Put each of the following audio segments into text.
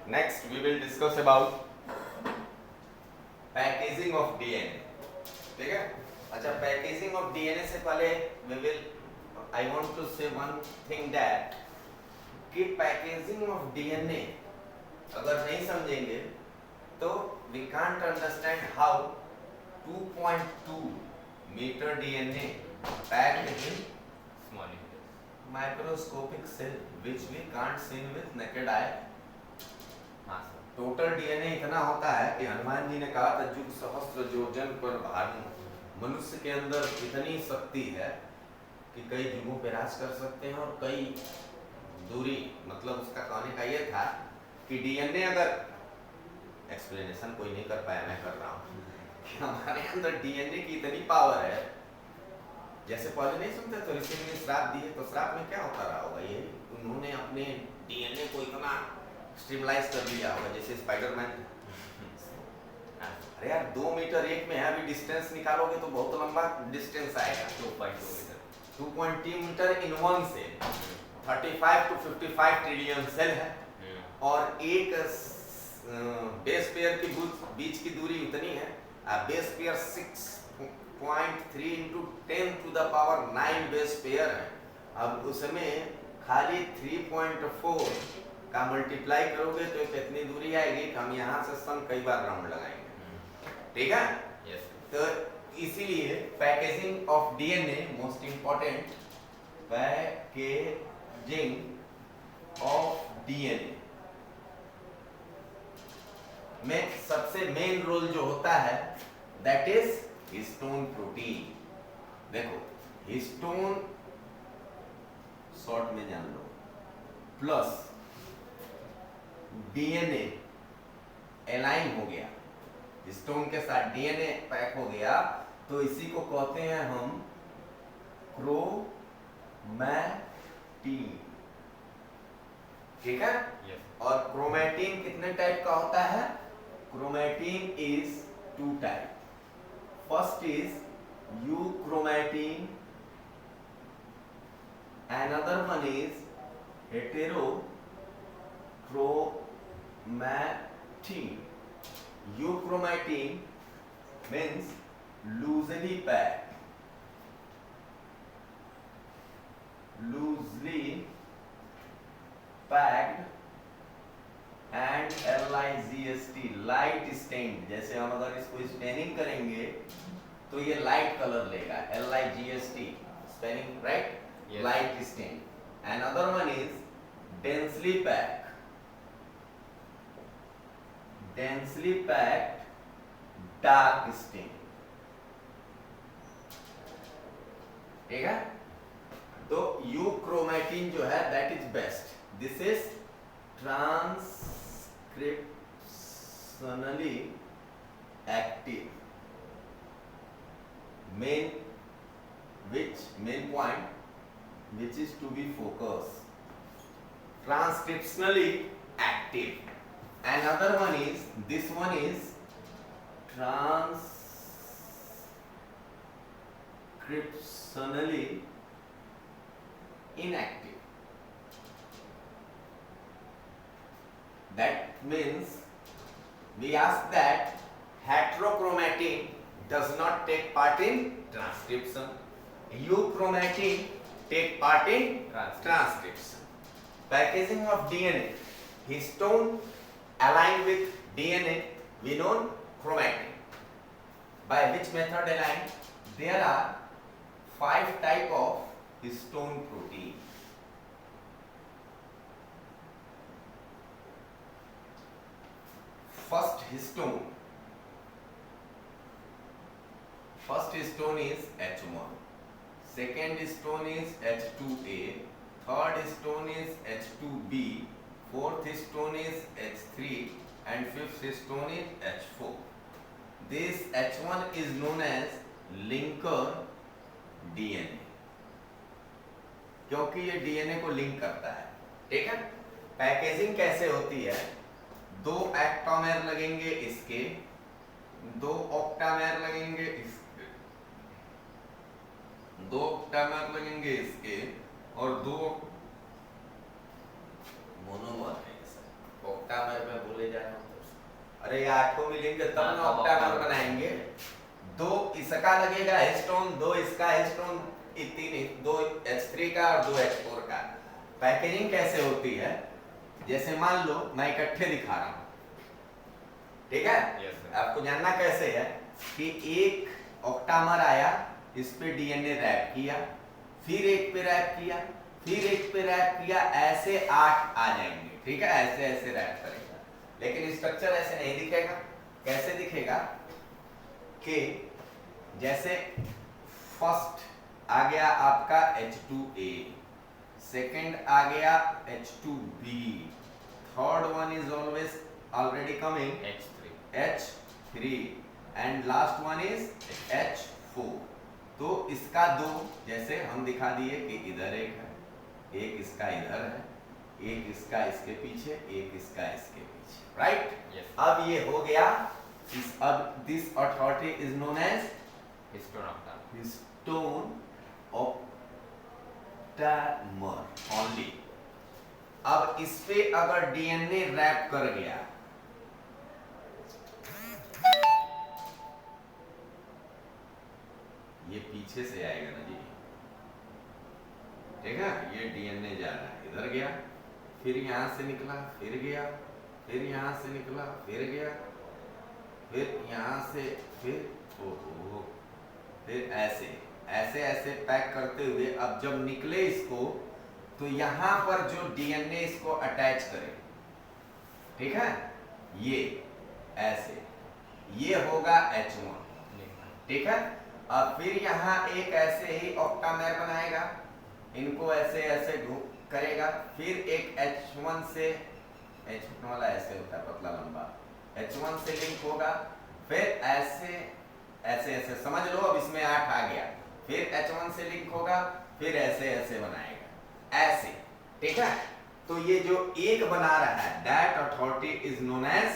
Next, we will discuss about packaging of DNA. ठीक है. अच्छा, पैकेजिंग ऑफ डीएनए से पहले I want to say one thing that कि पैकेजिंग ऑफ डीएनए अगर नहीं समझेंगे तो we can't understand how 2.2 metre DNA packed in small microscopic cell which we can't see with naked eye. हाँ sir. Total DNA इतना होता है कि हनुमान जी ने कहा था युग सहस्त्र योजन पर भानु. मनुष्य के अंदर इतनी शक्ति है कि कई युगों पे राज कर सकते हैं और कई दूरी, मतलब उसका कहने का ये था कि डीएनए अगर एक्सप्लेनेशन कोई नहीं कर पाया, मैं कर रहा हूँ कि हमारे अंदर डीएनए की इतनी पावर है. जैसे पहले नहीं सुनते तो ऋषि ने श्राप दिए, तो श्राप में क्या होता रहा होगा, ये उन्होंने अपने डीएनए को इतना स्ट्रीमलाइज कर दिया होगा जैसे स्पाइडरमैन. अरे यार 2 मीटर 1 में है, अभी डिस्टेंस निकालोगे तो बहुत लंबा डिस्टेंस आएगा. 2.2 metre. 2.2 metre in one cell 35 to 55 trillion cell है और एक बेस पेयर की बीच की दूरी उतनी है. Base pair 6.3 into 10 to the power 9 base pair है. अब उसमें खाली 3.4 का मल्टीप्लाई करोगे तो कितनी दूरी आएगी कि हम यहाँ से सन कई बार राउंड लगाएंगे. ठीक है. Yes. तो इसीलिए packaging of DNA most important. Packaging of DNA में सबसे मेन रोल जो होता है दैट इज हिस्टोन प्रोटीन. देखो, हिस्टोन शॉर्ट में जान लो प्लस डीएनए अलाइन हो गया, हिस्टोन के साथ डीएनए पैक हो गया, तो इसी को कहते हैं हम क्रोमैटिन. ठीक है. Yes. और क्रोमैटिन कितने टाइप का होता है? Chromatin is 2 type. First is euchromatin, another one is heterochromatin. Euchromatin means loosely packed, and LIGST light stained. जैसे हम अगर इसको स्टेनिंग करेंगे तो ये लाइट कलर लेगा. LIGST spelling right. Yes. Light stained. Another one is densely packed. Densely packed dark stain. ठीक है. तो यूक्रोमैटिन जो है that is best. This is transcriptionally active. main point which is to be focused. Transcriptionally active. Another one is, this one is transcriptionally inactive. That means we ask that heterochromatin does not take part in transcription. Euchromatin take part in transcription. Packaging of DNA. Histone aligned with DNA, we know chromatin. By which method aligned? There are 5 type of histone protein. First histone is H1. Second histone is H2A. Third histone is H2B. Fourth histone is H3 and fifth histone is H4. This H1 is known as linker DNA क्योंकि ये DNA को link करता है. ठीक है. Packaging कैसे होती है? 2 एक्टोमेर लगेंगे इसके, 2 ऑक्टामेर लगेंगे इसके, 2 ऑक्टामेर लगेंगे इसके और 2 मोनोमर है. ऑक्टामेर में अरे ये आठों मिलेंगे तब हाँ, ना तब ऑक्टामर octamer बनाएंगे। दो इसका लगेगा हिस्टोन, दो इसका हिस्टोन, तीन, दो H3 का और दो H4 का। पैकेजिंग कैसे होती है, जैसे मान लो मैं इकट्ठे दिखा रहा हूं, ठीक है? Yes, sir. आपको जानना कैसे है कि एक ऑक्टामर आया, इस पे डीएनए रैप किया, फिर एक पे रैप किया, फिर एक पे रैप किया, ऐसे 8 आ जाएंगे, ठीक है? ऐसे ऐसे रैप करेगा, लेकिन स्ट्रक्चर ऐसे नहीं दिखेगा। कैसे दिखेगा कि जैसे फर्स्ट आ गया आपका H2A, सेकेंड आ गया H2B, third one is always already coming H3. H3 and last one is H4। तो इसका दो जैसे हम दिखा दिए कि इधर एक है, एक इसका इधर है, एक इसका इसके पीछे, एक इसका इसके पीछे, राइट? Yes. अब ये हो गया अब this authority is known as Histone octamer. Histone octamer only. अब इस पे अगर डीएनए रैप कर गया, ये पीछे से आएगा ना जी, ठीक है? ये डीएनए जा रहा है, इधर गया, फिर यहां से निकला, फिर गया, फिर यहां से निकला, फिर गया, फिर यहां से, फिर ओहो, फिर ऐसे ऐसे ऐसे पैक करते हुए अब जब निकले इसको, तो यहां पर जो डीएनए इसको अटैच करे, ठीक है? ये ऐसे, ये होगा H1, ठीक है? अब फिर यहाँ एक ऐसे ही ऑक्टामेर बनाएगा, इनको ऐसे ऐसे करेगा, फिर एक H1 से, H1 वाला ऐसे होता है पतला लंबा, H1 से लिंक होगा, फिर ऐसे ऐसे ऐसे, समझ लो अब इसमें 8 आ गया, फिर H1 से लिंक होगा, फिर ऐसे ऐसे बनाएगा, ऐसे, ठीक है? तो ये जो एक बना रहा है, that authority is known as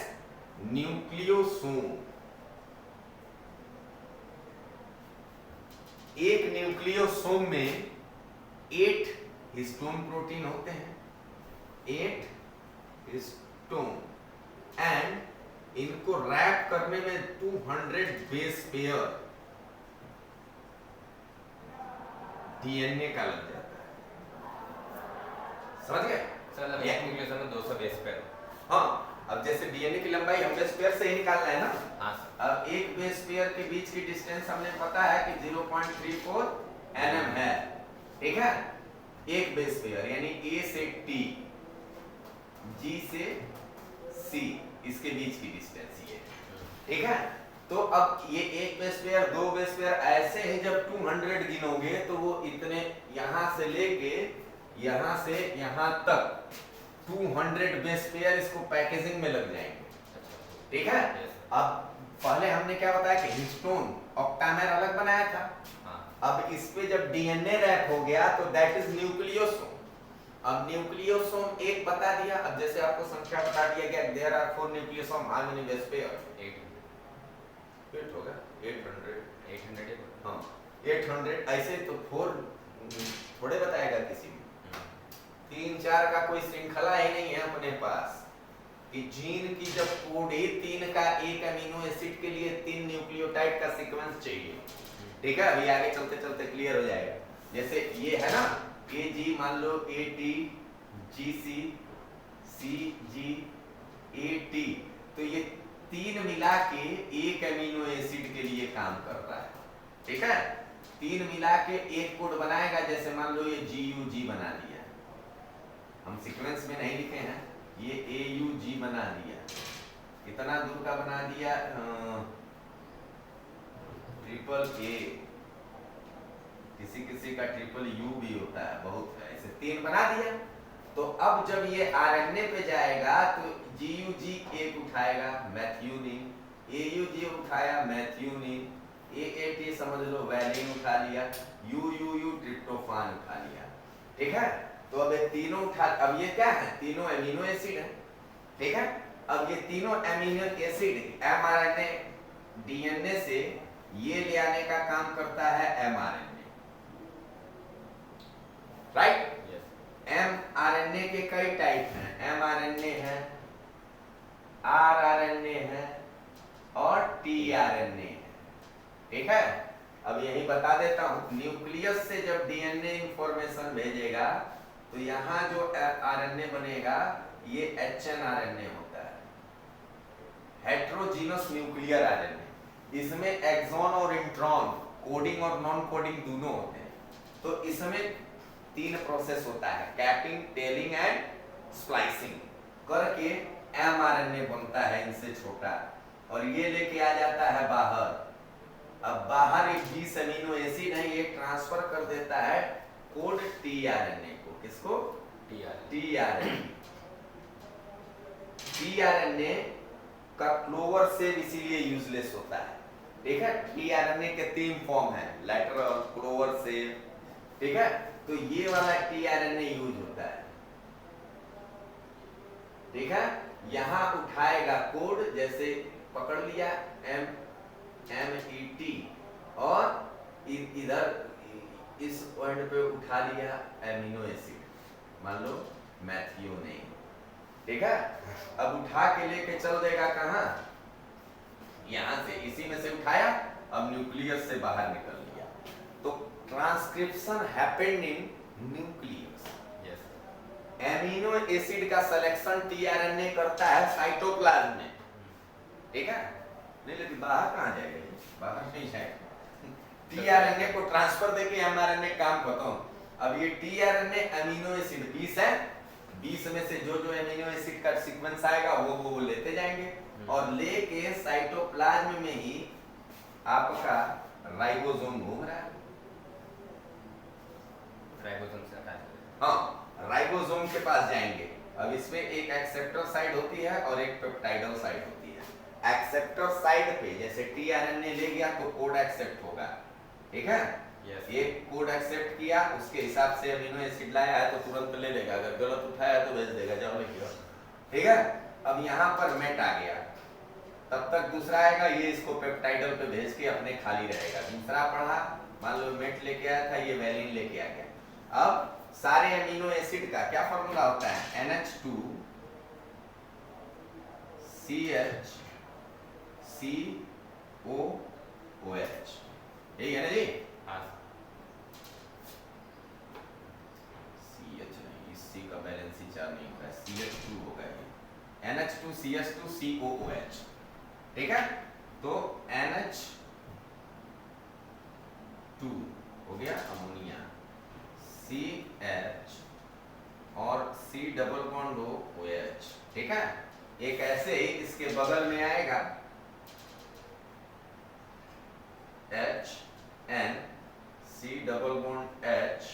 nucleosome. एक न्यूक्लियोसोम में 8 हिस्टोन प्रोटीन होते हैं, 8 हिस्टोन, एंड इनको रैप करने में 200 बेस पेयर डीएनए का लग जाता है, समझ गए? मतलब एक न्यूक्लियोसोम में 200 बेस पेयर। हाँ, अब जैसे डीएनए की लंबाई हम बेस पेयर से ही निकालना है ना। हाँ सर। अब एक बेस पेयर के बीच की डिस्टेंस हमने पता है कि 0.34 nm है, ठीक है? एक बेस पेयर यानी A से T, G से C, इसके बीच की डिस्टेंस ये, ठीक है? तो अब ये एक बेस पेयर, दो बेस पेयर, ऐसे ही जब 200 गिनोगे तो वो इतने यहां से लेके यहां से यहां तक 200 बेस पेयर इसको पैकेजिंग में लग जाएंगे, ठीक है? अब पहले हमने क्या बताया कि हिस्टोन ऑक्टामेर अलग बनाया था। अब इस पे जब डीएनए रैप हो गया तो दैट इज न्यूक्लियोसोम। अब न्यूक्लियोसोम एक बता दिया, अब जैसे आपको संख्या बता दिया गया there are 4 nucleosome, how many base pair? 8 होगा, 800, हाँ 800, ऐसे तो 4 थोड़े बताएगा किसी में, 3-4 का कोई श्रृंखला ही नहीं है अपने पास कि जीन की जब कोड ही 3 का एक अमीनो एसिड के लिए 3 न्यूक्लियोटाइड का सीक्वेंस चाहिए, ठीक है? अभी आगे चलते चलते क्लियर हो जाएगा। जैसे ये है ना AG, मान लो AT, GC, CG, AT, तो ये 3 मिला के एक अमीनो एसिड के लिए काम कर रहा है, ठीक है? 3 मिला के एक कोड बनाएगा, जैसे मान लो ये GUG बना दिया, हम सीक्वेंस में नहीं लिखे हैं, ये AUG बना दिया, कितना दूर का बना दिया, AAA, किसी किसी का UU भी होता है, बहुत है, ऐसे 3 बना दिया। तो अब जब ये आरएनए पे जाएगा तो GUG एक उठाएगा, मैथ्यूनिन, AUG उठाया, मैथ्यूनिन, AAT समझ लो वैलिन उठा लिया, UUU ट्रिप्टोफान उठा लिया, ठीक है? तो अब ये तीनों उठा, अब ये क्या है? तीनों एमिनो एसिड है, ठीक है? अब ये तीनों एमिनो एसिड mRNA डीएनए से ये ले आने का काम करता है mRNA, राइट? mRNA के कई टाइप हैं, mRNA है, rRNA है, टीआरएनए है, ठीक है। अब यही बता देता हूं, न्यूक्लियस से जब डीएनए इंफॉर्मेशन भेजेगा तो यहाँ जो आरएनए बनेगा ये एचएनआरएनए होता है, हेट्रोजीनस न्यूक्लियर आरएनए। इसमें एक्सॉन और इंट्रॉन, कोडिंग और नॉन कोडिंग दोनों होते हैं। तो इसमें 3 प्रोसेस होता है, कैपिंग, टेलिंग एंड स्प्लाइसिंग करके एमआरएनए बनता है इनसे छोटा, और ये लेके आ जाता है बाहर। अब बाहर एक 20 अमीनो एसिड है, ये ट्रांसफर कर देता है कोड टीआरएनए को। किसको? टीआरएनए। टीआरएनए का क्लोवर सेल इसीलिए यूजलेस होता है, ठीक है। टीआरएनए के 3 फॉर्म है, लैटरल, क्लोवर सेल, ठीक है। तो ये वाला टीआरएनए यूज होता है, ठीक है। यहां उठाएगा कोड, जैसे पकड़ लिया MET, और इधर इस पॉइंट पे उठा लिया एमिनो एसिड, मान लो मैथियोनेन, ठीक है। अब उठा के लेके चल देगा कहां? यहां से, इसी में से उठाया, अब न्यूक्लियस से बाहर निकल लिया। तो transcription happened in nucleus. Amino acid का सिलेक्शन टीआरएनए करता है साइटोप्लाज्म में, ठीक है। नहीं, लेकिन बाहर कहां जाएगा? बाहर नहीं जाएगा। टीआरएनए को ट्रांसफर देके एमआरएनए काम खत्म। अब ये टीआरएनए अमीनो एसिड 20 है, 20 में से जो जो एमिनो एसिड का सीक्वेंस आएगा वो लेते जाएंगे, और लेके साइटोप्लाज्म में ही आपका राइबोसोम घूम रहा है। राइबोसोम से अटैच है। हाँ, राइबोसोम के पास जाएंगे। अब इसमें एक एक्सेप्टर साइड होती है और एक पेप्टाइडल साइड होती है। एक्सेप्टर साइड पे जैसे टीआरएनए ले गया तो कोड एक्सेप्ट होगा, ठीक है। ये कोड एक्सेप्ट किया, उसके हिसाब से अमीनो एसिड लाया है तो तुरंत ले लेगा, अगर गलत उठाया तो भेज देगा, जाओ लेके आओ, ठीक है। अब यहाँ पर मेट आ गया, तब तक दूसरा आएगा, ये इसको पेप्टाइडल पे भेज के अपने खाली रहेगा। दूसरा पढ़ा, मान लो मेट लेके आया था, ये वैलिन लेके आ गया। अब सारे अमीनो एसिड का क्या फॉर्मूला होता है? NH2 CH COOH, यही है ना जी? हाँ। CH नहीं, इस C का बैलेंस ही 4 नहीं होगा, CH2 होगा ये, NH2 CH2 COOH, ठीक है। तो NH2 हो गया अमोनिया, CH और C डबल बॉन्ड OH, ठीक है। एक ऐसे ही इसके बगल में आएगा HN, C double bond H,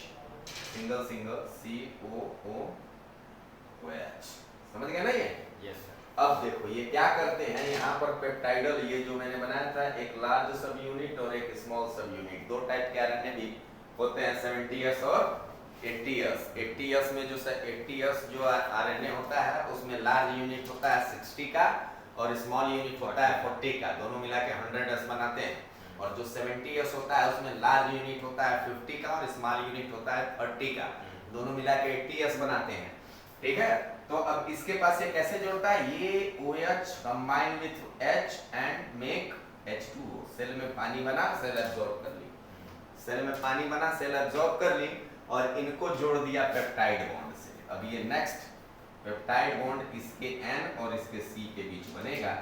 single single COOH, समझ गए ना ये? Yes sir. अब देखो ये क्या करते हैं, यहाँ पर पेप्टाइडल, ये जो मैंने बनाया था, एक लार्ज सब यूनिट और एक स्मॉल सब यूनिट, 2 टाइप के आरएनए भी होते हैं, 70S और 80S। 80S में जो 80S जो आरएनए होता है उसमें लार्ज यूनिट होता है 60 का, और स्मॉल यूनिट होता है 40 का, दोनों मिला के 100S बनाते हैं। और जो 70S होता है उसमें लार्ज यूनिट होता है 50 का, और स्मॉल यूनिट होता है 30 का, दोनों मिला के 80S बनाते हैं, ठीक है। तो अब इसके पास ये कैसे जोड़ता है? ये OH combine with H and make H2O। Cell में पानी बना, सेल एब्जॉर्ब कर ली, सेल में पानी बना, सेल एब्जॉर्ब कर ली, और इनको जोड़ दिया पेप्टाइड बॉन्ड से। अब ये नेक्स्ट पेप्टाइड बॉन्ड इसके N और इसके C के बीच बनेगा,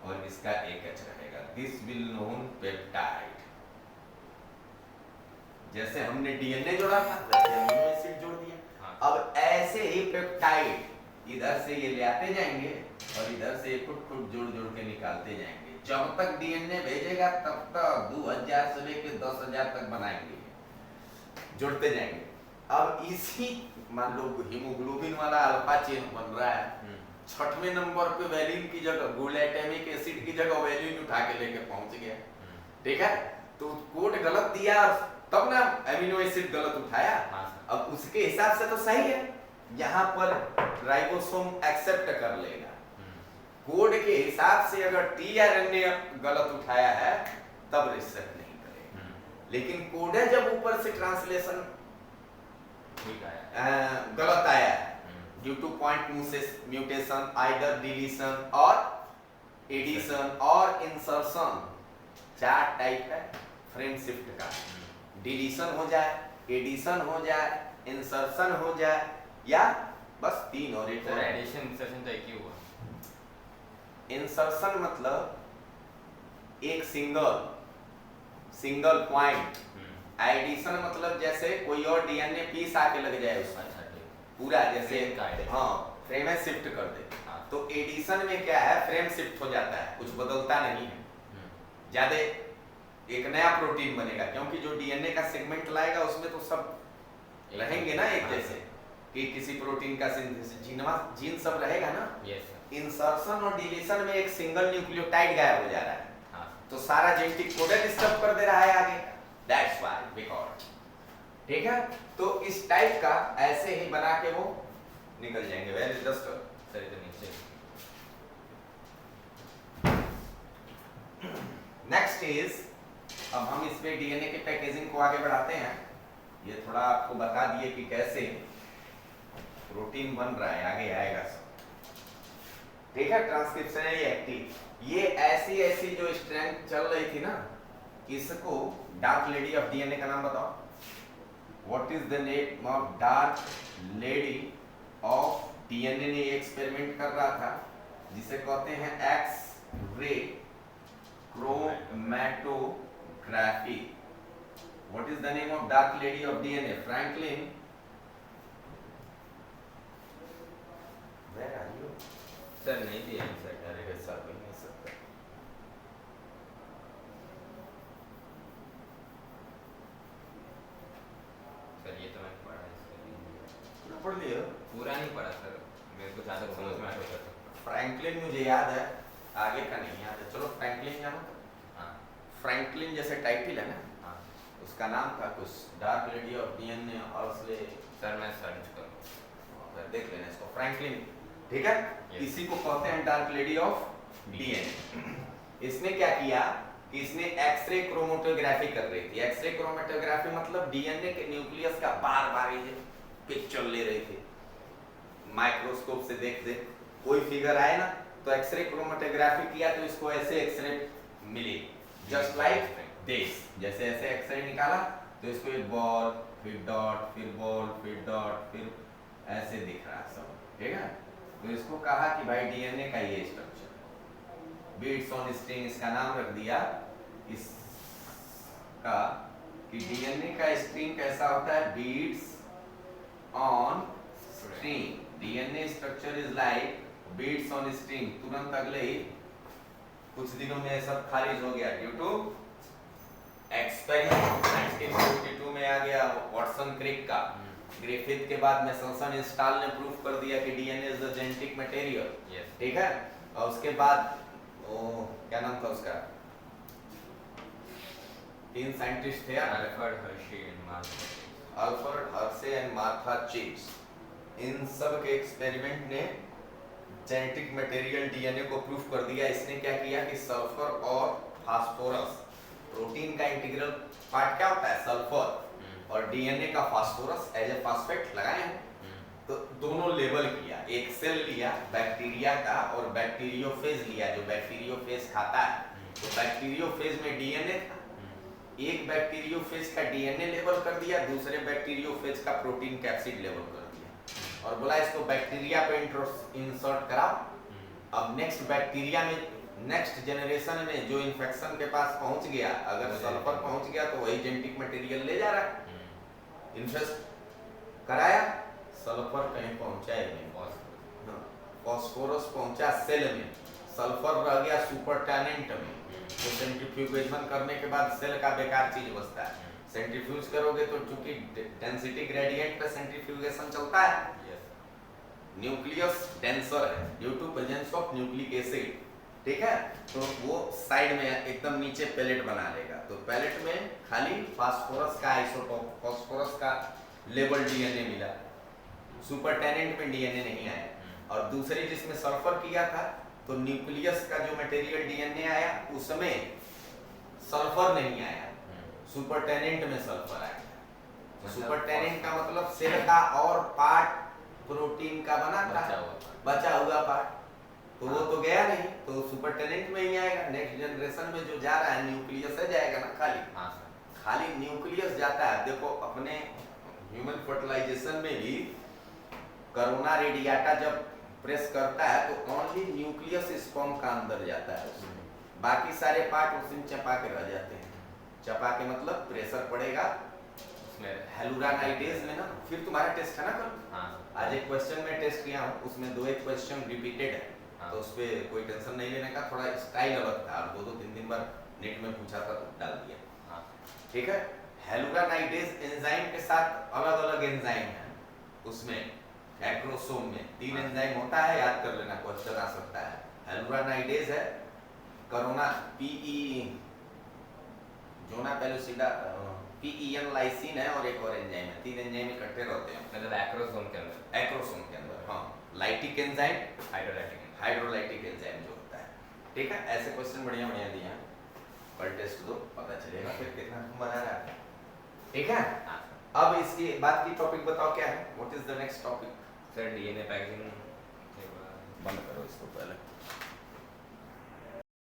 और इसका एक H रहेगा। This will known peptide. जैसे हमने डीएनए जोड़ा था वैसे अमीनो एसिड जोड़ दिया। अब ऐसे ही पेप्टाइड इधर से ये ले आते जाएंगे और इधर से कुछ कुछ जोड़ जोड़ के निकालते जाएंगे। जब तक डीएनए भेजेगा तब तक 2000 से लेके 10,000 तक बनाएंगे, जोड़ते जाएंगे। अब इसी मान लो हीमोग्लोबिन वाला अल्फा चेन बन रहा है, 6वें नंबर पे वैलिन की जगह ग्लूटामिक एसिड की जगह वैलिन उठा के लेके पहुंच गया, ठीक है। तो कोड गलत दिया तब ना अमीनो एसिड गलत उठाया। अब उसके हिसाब से तो सही है, यहाँ पर राइबोसोम एक्सेप्ट कर लेगा। कोड के हिसाब से अगर टीआरएनए गलत उठाया है तब एक्सेप्ट नहीं करेगा, लेकिन कोड है जब ऊपर से ट्रांसलेशन गलत आया है due two point mutation, either deletion और एडिशन और इंसर्शन, 4 टाइप है फ्रेम शिफ्ट का। डिलीशन हो जाए, एडिशन हो जाए, इंसर्शन हो जाए, या बस 3 और एक। सर एडिशन इंसर्शन तो एक ही हुआ। इंसर्शन मतलब एक सिंगल पॉइंट। एडिशन मतलब जैसे कोई और डीएनए पीस आके लग जाए उसमें। अच्छा ठीक। पूरा जैसे फ्रेम हाँ फ्रेम है शिफ्ट कर दे। हाँ। तो एडिशन में क्या है, फ्रेम शिफ्ट हो जाता है, कुछ बदलता नहीं है, ज्यादा एक नया प्रोटीन बनेगा, क्योंकि जो डीएनए का सेगमेंट लाएगा उसमें तो सब रहेंगे ना एक जैसे, कि किसी प्रोटीन का जीन सब रहेगा ना। यस। इंसर्शन और डिलीशन में एक सिंगल न्यूक्लियोटाइड गायब हो जा रहा है, हाँ। तो सारा जेनेटिक कोड डिस्टर्ब कर दे रहा है आगे। दैट्स व्हाई बिकॉज़, ठीक है। तो इस टाइप का ऐसे ही बना के वो निकल जाएंगे। वेर इज जस्ट सर इधर नीचे। नेक्स्ट इज, अब हम इस पे डीएनए के पैकेजिंग को आगे बढ़ाते हैं। ये थोड़ा आपको बता दिए कि कैसे प्रोटीन बन रहा है, आगे आएगा सब, ठीक है। ट्रांसक्रिप्शनली एक्टिव, ये ऐसी जो स्ट्रैंड चल रही थी ना, इसको डार्क लेडी ऑफ डीएनए का नाम बताओ। What is the name of dark lady of DNA? ने एक्सपेरिमेंट कर रहा था जिसे कहते हैं X ray chromatography. What is the name of dark lady of DNA? Franklin, where are you? Sir नहीं दिया सर। अरे सर भी नहीं सकता। सर ये तो मैंने पढ़ा है, इसका नहीं दिया। पढ़ लिया? पूरा नहीं पढ़ा सर, मेरे को ज़्यादा समझ में आया था। फ्रैंकलिन मुझे याद है, आगे का नहीं याद है। चलो फ्रैंकलिन जानो। हाँ फ्रैंकलिन जैसे टाइटल है ना, हाँ। उसका नाम था कुछ डार्क लेडी ऑफ डीएनए और उसले। सर मैं सर्च करूँ। देख लेना इसको, फ्रैंकलिन, ठीक है। Yes. इसी को कहते हैं डार्क लेडी ऑफ डीएनए। इसने क्या किया कि इसने एक्सरे क्रोमेटोग्राफी कर रही थी। एक्सरे क्रोमेटोग्राफी मतलब डीएनए के न्यूक्लियस का बार बार ये पिक्चर ले रही थी, माइक्रोस्कोप से देख देख कोई फिगर आए ना, तो एक्सरे क्रोमेटोग्राफी किया तो इसको ऐसे एक्सरे मिली, जस्ट लाइक दिस। जैसे ऐसे एक्सरे निकाला तो इसको एक बॉल, फिर डॉट, फिर बॉल, फिर डॉट, फिर ऐसे दिख रहा सब, ठीक है। तो इसको कहा कि भाई डीएनए का ये स्ट्रक्चर, बीट्स ऑन स्ट्रिंग इसका नाम रख दिया इसका, कि डीएनए का स्ट्रिंग कैसा होता है, beads on string. DNA structure is like beads on string. तुरंत अगले ही कुछ दिनों में सब खारिज हो गया ड्यू टू एक्सपेरिमेंट 1952 में आ गया वॉटसन क्रिक का। ग्रिफिथ के बाद मेसनसन इंस्टॉल ने प्रूफ कर दिया कि DNA is the genetic material, ठीक है। और उसके बाद वो क्या नाम था उसका, 3 साइंटिस्ट थे, Alfred Hershey and Martha. Alfred Hershey and Martha chips. इन सब के एक्सपेरिमेंट ने जेनेटिक मटेरियल डीएनए को प्रूफ कर दिया। इसने क्या किया कि सल्फर और फास्फोरस, प्रोटीन का इंटीग्रल पार्ट क्या होता है, सल्फर, और डीएनए का फास्फोरस एज ए फास्फेट लगाए हैं, तो दोनों लेबल किया। एक सेल लिया बैक्टीरिया का और बैक्टीरियोफेज लिया, जो बैक्टीरियोफेज खाता है। तो बैक्टीरियोफेज में डीएनए था, एक बैक्टीरियोफेज का डीएनए लेबल कर दिया, दूसरे बैक्टीरियोफेज का प्रोटीन कैप्सिड लेबल कर दिया, और बोला इसको बैक्टीरिया पे इंसर्ट कराओ। अब नेक्स्ट बैक्टीरिया में, नेक्स्ट जनरेशन में जो इन्फेक्शन के पास पहुंच गया, अगर सल्फर पहुंच गया तो वही जेनेटिक मटेरियल ले जा रहा है। इन्फेस्ट कराया, सल्फर कहीं पहुंचा ही नहीं, फास्फोरस पहुंचा सेल में, सल्फर रह गया सुपरटेनेंट में। तो सेंट्रीफ्यूगेशन करने के बाद सेल का बेकार चीज बचता है। सेंट्रीफ्यूज करोगे तो चूंकि डेंसिटी ग्रेडियंट पे सेंट्रीफ्यूगेशन चलता है, न्यूक्लियस डेंसर है due to presence of nucleic acid, ठीक है। तो वो साइड में एकदम नीचे पैलेट बना लेगा। तो पैलेट में खाली फास्फोरस का आइसोटोप, फास्फोरस का लेबल डीएनए मिला, सुपरटेनेंट में डीएनए नहीं आया। और दूसरी जिसमें सल्फर किया था, तो न्यूक्लियस का जो मटेरियल डीएनए आया उसमें सल्फर नहीं आया, सुपरटेनेंट में सल्फर आया। सुपरटेनेंट का मतलब सेल का और पार्ट प्रोटीन का बना था, बचा हुआ पार्ट, तो वो तो गया नहीं, तो सुपरटेनेंट में ही आएगा। नेक्स्ट जनरेशन में जो जा रहा है न्यूक्लियस है जाएगा ना खाली। हाँ सर। खाली न्यूक्लियस जाता है। देखो अपने ह्यूमन फर्टिलाइजेशन में भी कोरोना रेडियाटा जब प्रेस करता है तो ओनली न्यूक्लियस स्पर्म का अंदर जाता है उसमें, बाकी सारे पार्ट उसी में चपा के रह जाते हैं। चपा के मतलब प्रेशर पड़ेगा उसमें हेलुरानाइडेज में ना। फिर तुम्हारा टेस्ट है ना कल? हाँ आज एक क्वेश्चन में टेस्ट किया हूँ, उसमें 2-1 क्वेश्चन रिपीटेड है। हाँ। तो उस पर कोई टेंशन नहीं लेने का, थोड़ा स्टाइल अलग था और 2-3 बार नेट में पूछा था तो डाल दिया। हाँ। ठीक है। हेलुरानाइडेज एंजाइम के साथ अलग अलग एंजाइम है उसमें। एक्रोसोम में 3 हाँ। एंजाइम होता है, याद कर लेना, क्वेश्चन आ सकता है। हेलुरानाइडेज है, corona PE zona pellucida PEN lysin है और एक और एंजाइम है। 3 एंजाइम इकट्ठे रहते हैं मतलब एक्रोसोम के अंदर। एक्रोसोम के अंदर। हाँ, lytic enzyme, hydrolytic. Hydrolytic enzyme जो होता है। ठीक है। ऐसे क्वेश्चन बढ़िया बढ़िया दिए हैं। कल टेस्ट दो, पता चलेगा फिर कितना तुम बना रहा है। ठीक है। हाँ अब इसके बाद की टॉपिक बताओ क्या है? What is the next topic? Sir, DNA packaging बंद करो इसको पहले।